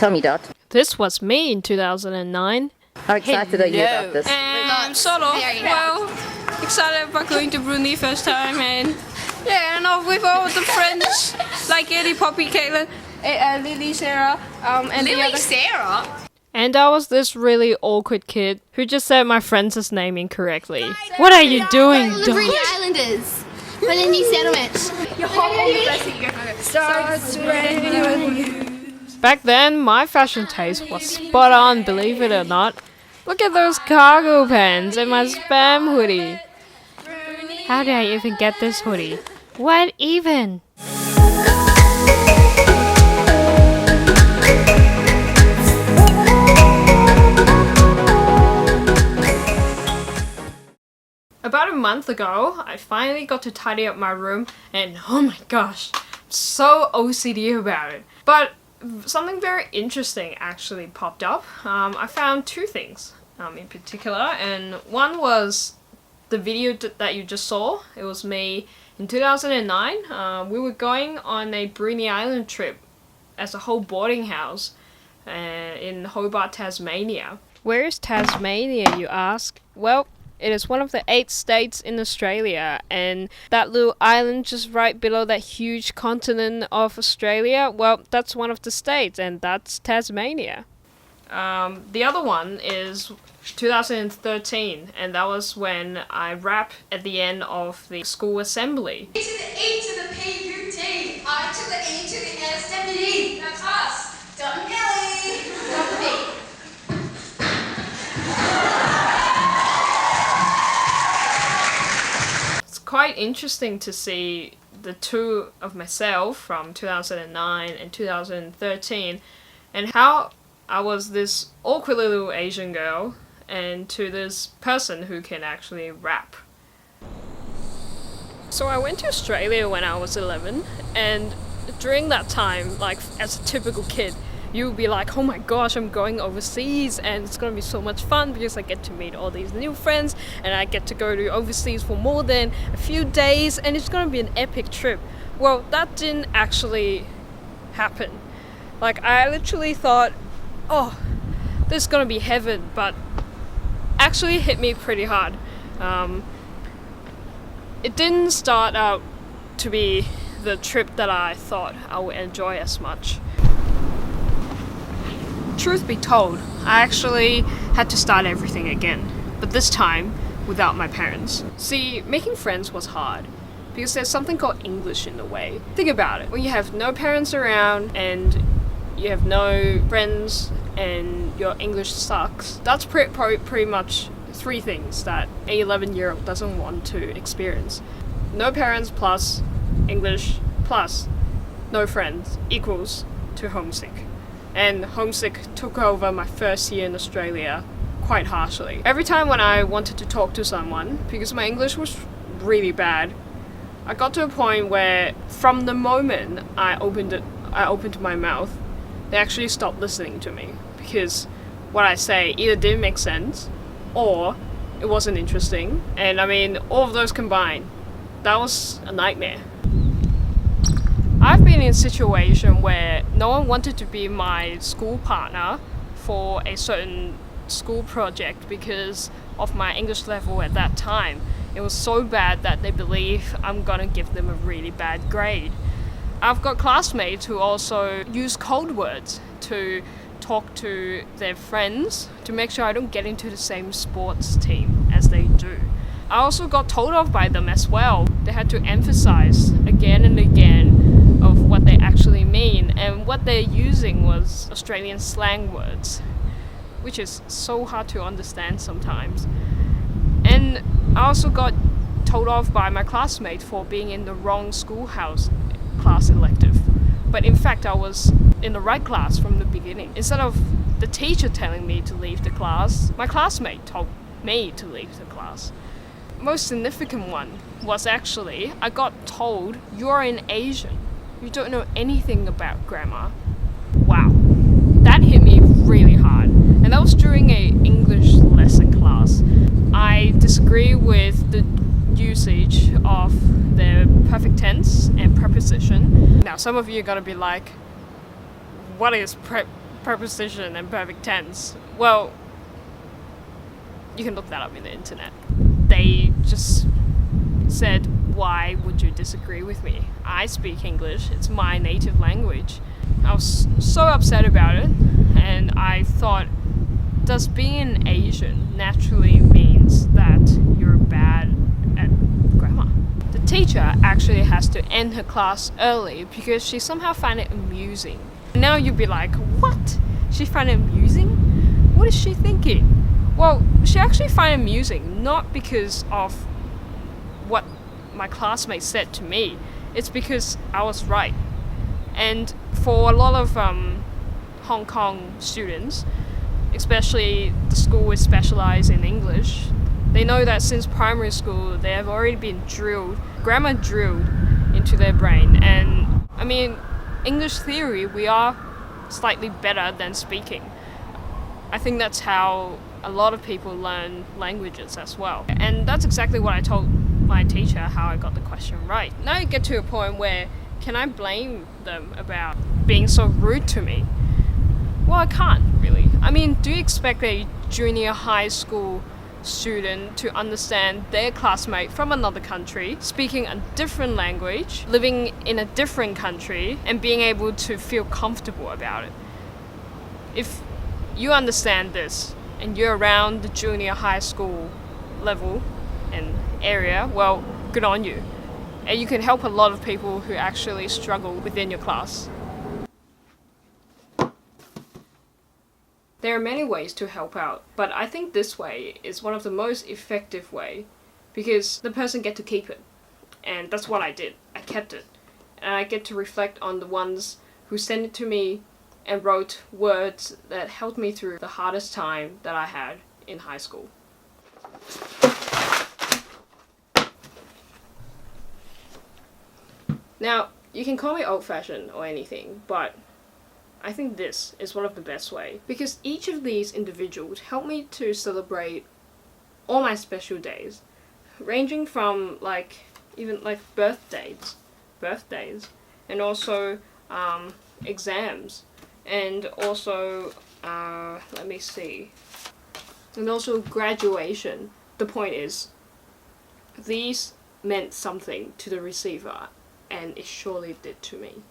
Tell me, Dot. This was me in 2009. How excited are you about this? Sort of. Well, excited about going to Brunei first time, and yeah, and off with all the friends like Eddie, Poppy, Caitlin, Lily, Sarah, and Lily, Sarah. And I was this really awkward kid who just said my friend's name incorrectly. What are you doing, The Dot? Brunei Islanders. But a new settlement. Your whole starts raining you. Back then, my fashion taste was spot on, believe it or not. Look at those cargo pants and my spam hoodie. How did I even get this hoodie? What even? About a month ago, I finally got to tidy up my room and oh my gosh, I'm so OCD about it. But something very interesting actually popped up. I found two things in particular, and one was the video that you just saw. It was me in 2009. We were going on a Brunei Island trip as a whole boarding house in Hobart, Tasmania. Where is Tasmania, you ask? Well, it is one of the 8 states in Australia, and that little island just right below that huge continent of Australia, well, that's one of the states, and that's Tasmania. The other one is 2013, and that was when I rapped at the end of the school assembly. A to the E to the P-U-T. I to the E to the S-W-D. That's us. Dot and Kelly. Dot and B. Quite interesting to see the two of myself from 2009 and 2013 and how I was this awkward little Asian girl and to this person who can actually rap. So I went to Australia when I was 11, and during that time, like as a typical kid, you would be like, oh my gosh, I'm going overseas and it's gonna be so much fun because I get to meet all these new friends and I get to go to overseas for more than a few days and it's gonna be an epic trip. Well, that didn't actually happen. Like, I literally thought, oh, this is gonna be heaven, but actually hit me pretty hard. It didn't start out to be the trip that I thought I would enjoy as much. Truth be told, I actually had to start everything again, but this time without my parents. See, making friends was hard because there's something called English in the way. Think about it, when you have no parents around and you have no friends and your English sucks, that's pretty much 3 things that an 11-year-old doesn't want to experience. No parents plus English plus no friends equals to homesick. And homesick took over my first year in Australia quite harshly. Every time when I wanted to talk to someone, because my English was really bad, I got to a point where from the moment I opened my mouth, they actually stopped listening to me because what I say either didn't make sense or it wasn't interesting. And I mean, all of those combined, that was a nightmare. I've been in a situation where no one wanted to be my school partner for a certain school project because of my English level at that time. It was so bad that they believe I'm gonna give them a really bad grade. I've got classmates who also use code words to talk to their friends to make sure I don't get into the same sports team as they do. I also got told off by them as well. They had to emphasize again and again of what they actually mean, and what they're using was Australian slang words, which is so hard to understand sometimes. And I also got told off by my classmate for being in the wrong schoolhouse class elective. But in fact, I was in the right class from the beginning. Instead of the teacher telling me to leave the class, my classmate told me to leave the class. Most significant one was actually, I got told, you're an Asian. You don't know anything about grammar. Wow, that hit me really hard. And that was during an English lesson class. I disagree with the usage of the perfect tense and preposition. Now, some of you are gonna be like, what is preposition and perfect tense? Well, you can look that up in the internet. They just said, why would you disagree with me? I speak English, it's my native language. I was so upset about it, and I thought, does being an Asian naturally means that you're bad at grammar? The teacher actually has to end her class early because she somehow found it amusing. Now you'd be like, what? She found it amusing? What is she thinking? Well, she actually found it amusing, not because of what my classmates said to me. It's because I was right. And for a lot of Hong Kong students, especially the school is specialized in English, they know that since primary school they have already been grammar drilled into their brain. And I mean, English theory, we are slightly better than speaking. I think that's how a lot of people learn languages as well. And that's exactly what I told my teacher, how I got the question right. Now you get to a point where, can I blame them about being so rude to me? Well, I can't really. I mean, do you expect a junior high school student to understand their classmate from another country, speaking a different language, living in a different country, and being able to feel comfortable about it? If you understand this and you're around the junior high school level and area, well, good on you. And you can help a lot of people who actually struggle within your class. There are many ways to help out, but I think this way is one of the most effective way because the person get to keep it. And that's what I did. I kept it. And I get to reflect on the ones who sent it to me and wrote words that helped me through the hardest time that I had in high school. Now, you can call me old-fashioned or anything, but I think this is one of the best way because each of these individuals helped me to celebrate all my special days, ranging from even birthdays, and also exams, and also let me see, and also graduation. The point is, these meant something to the receiver, and it surely did to me.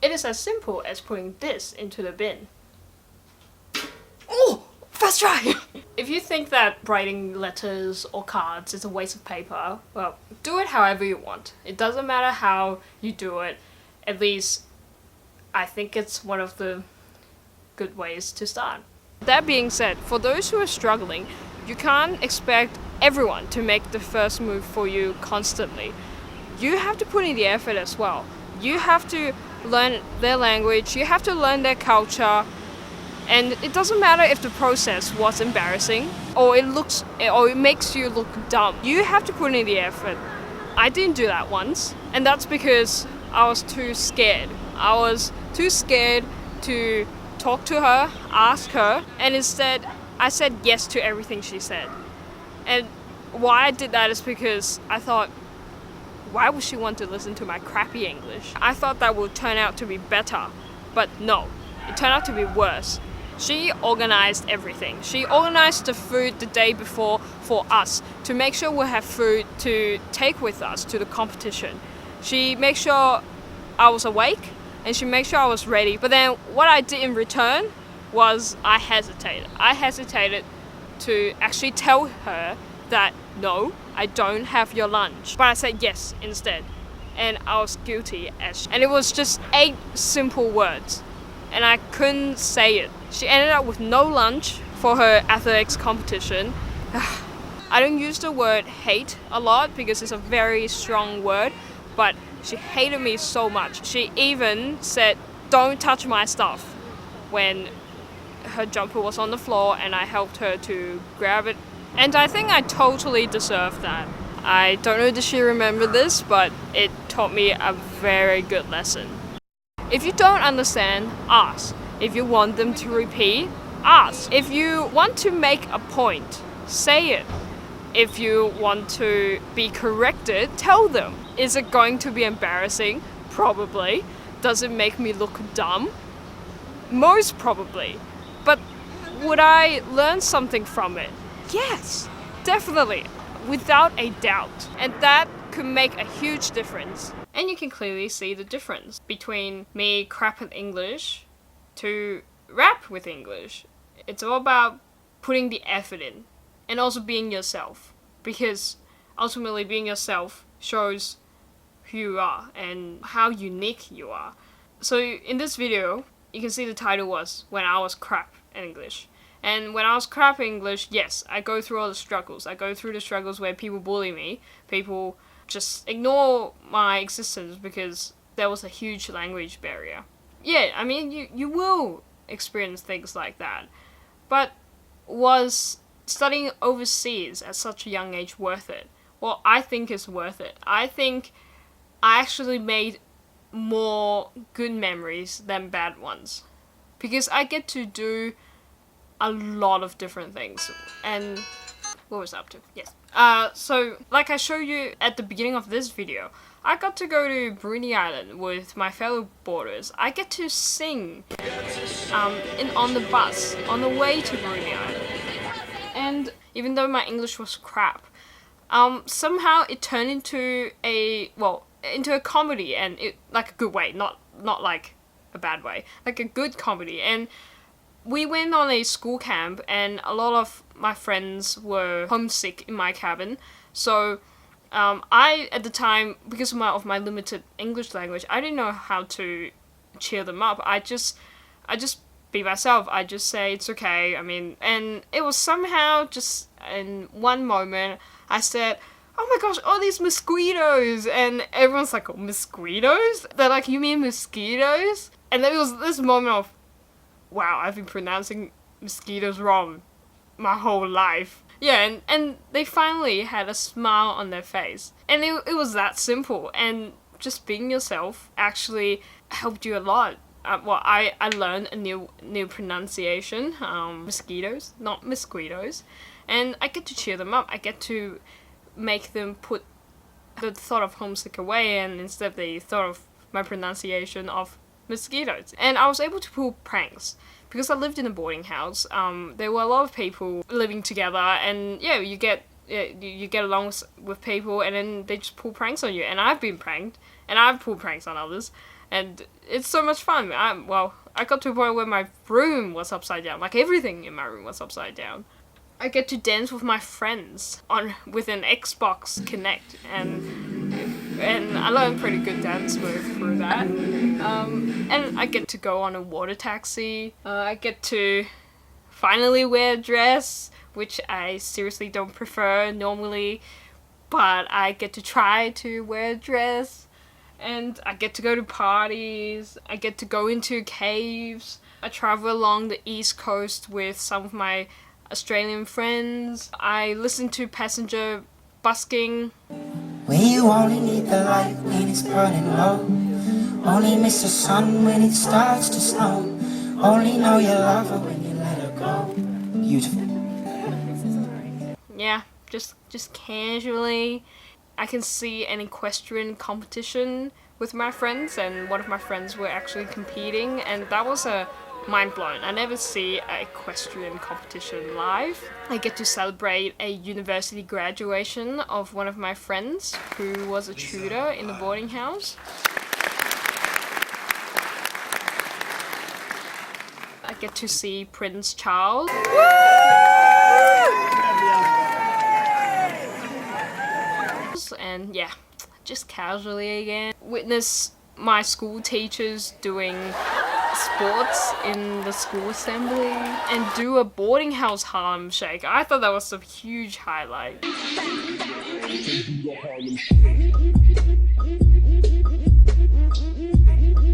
It is as simple as putting this into the bin. Oh, first try! If you think that writing letters or cards is a waste of paper, well, do it however you want. It doesn't matter how you do it. At least, I think it's one of the good ways to start. That being said, for those who are struggling, you can't expect everyone to make the first move for you constantly. You have to put in the effort as well. You have to learn their language, you have to learn their culture, and it doesn't matter if the process was embarrassing or it makes you look dumb. You have to put in the effort. I didn't do that once, and that's because I was too scared. I was too scared to talk to her, ask her, and instead I said yes to everything she said. And why I did that is because I thought, why would she want to listen to my crappy English? I thought that would turn out to be better, but no, it turned out to be worse. She organized everything. She organized the food the day before for us to make sure we have food to take with us to the competition. She made sure I was awake and she made sure I was ready. But then what I did in return was I hesitated. I hesitated to actually tell her that no, I don't have your lunch. But I said yes instead. And I was guilty and it was just 8 simple words. And I couldn't say it. She ended up with no lunch for her athletics competition. I don't use the word hate a lot because it's a very strong word, but she hated me so much. She even said, "Don't touch my stuff," when her jumper was on the floor and I helped her to grab it. And I think I totally deserved that. I don't know if she remembered this, but it taught me a very good lesson. If you don't understand, ask. If you want them to repeat, ask. If you want to make a point, say it. If you want to be corrected, tell them. Is it going to be embarrassing? Probably. Does it make me look dumb? Most probably. But would I learn something from it? Yes, definitely, without a doubt. And that could make a huge difference. And you can clearly see the difference between me crap at English to rap with English. It's all about putting the effort in and also being yourself, because ultimately being yourself shows who you are and how unique you are. So in this video, you can see the title was When I Was Crap at English. And when I was crap at English, yes, I go through all the struggles. I go through the struggles where people bully me, people just ignore my existence because there was a huge language barrier. Yeah, I mean, you will experience things like that. But was studying overseas at such a young age worth it? Well, I think it's worth it. I think I actually made more good memories than bad ones, because I get to do a lot of different things. And what was I up to? Yes. So like I showed you at the beginning of this video, I got to go to Bruny Island with my fellow boarders. I get to sing on the bus on the way to Bruny Island. And even though my English was crap, somehow it turned into a comedy, and it like a good way, not like a bad way, like a good comedy. And we went on a school camp, and a lot of my friends were homesick in my cabin. So I, at the time, because of my limited English language, I didn't know how to cheer them up. I just be myself. I just say it's okay. I mean, and it was somehow just in one moment I said, "Oh my gosh, all these mosquitoes," and everyone's like, "Oh, mosquitoes?" They're like, "You mean mosquitoes?" And then it was this moment of, wow, I've been pronouncing mosquitoes wrong my whole life. Yeah, and they finally had a smile on their face. And it was that simple. And just being yourself actually helped you a lot. I learned a new pronunciation, mosquitoes, not mosquitoes. And I get to cheer them up. I get to make them put the thought of homesick away, and instead they thought of my pronunciation of mosquitoes. And I was able to pull pranks. Because I lived in a boarding house, there were a lot of people living together, and yeah, you get along with people, and then they just pull pranks on you. And I've been pranked, and I've pulled pranks on others, and it's so much fun. I got to a point where my room was upside down, like everything in my room was upside down. I get to dance with my friends with an Xbox Kinect, and I learned pretty good dance move through that. And I get to go on a water taxi. I get to finally wear a dress, which I seriously don't prefer normally, but I get to try to wear a dress. And I get to go to parties. I get to go into caves. I travel along the East Coast with some of my Australian friends. I listen to passenger busking. When you only need the light when it's burning low, only miss the sun when it starts to snow, only know you love her when you let her go. Beautiful. Yeah, just casually. I can see an equestrian competition with my friends, and one of my friends were actually competing, and that was a mind blown. I never see an equestrian competition live. I get to celebrate a university graduation of one of my friends who was a tutor in the boarding house. I get to see Prince Charles. And yeah, just casually again. Witness my school teachers doing sports in the school assembly, and do a boarding house Harlem Shake. I thought that was a huge highlight.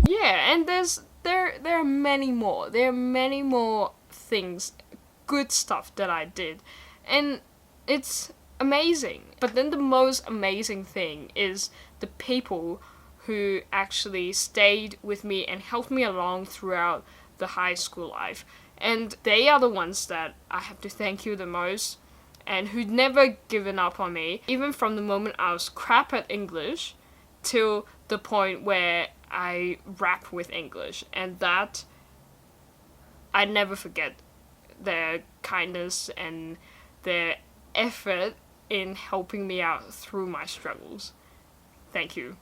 Yeah, and there are many more. There are many more things, good stuff that I did, and it's amazing. But then the most amazing thing is the people who actually stayed with me and helped me along throughout the high school life. And they are the ones that I have to thank you the most, and who'd never given up on me, even from the moment I was crap at English till the point where I rap with English. And that I never forget their kindness and their effort in helping me out through my struggles. Thank you.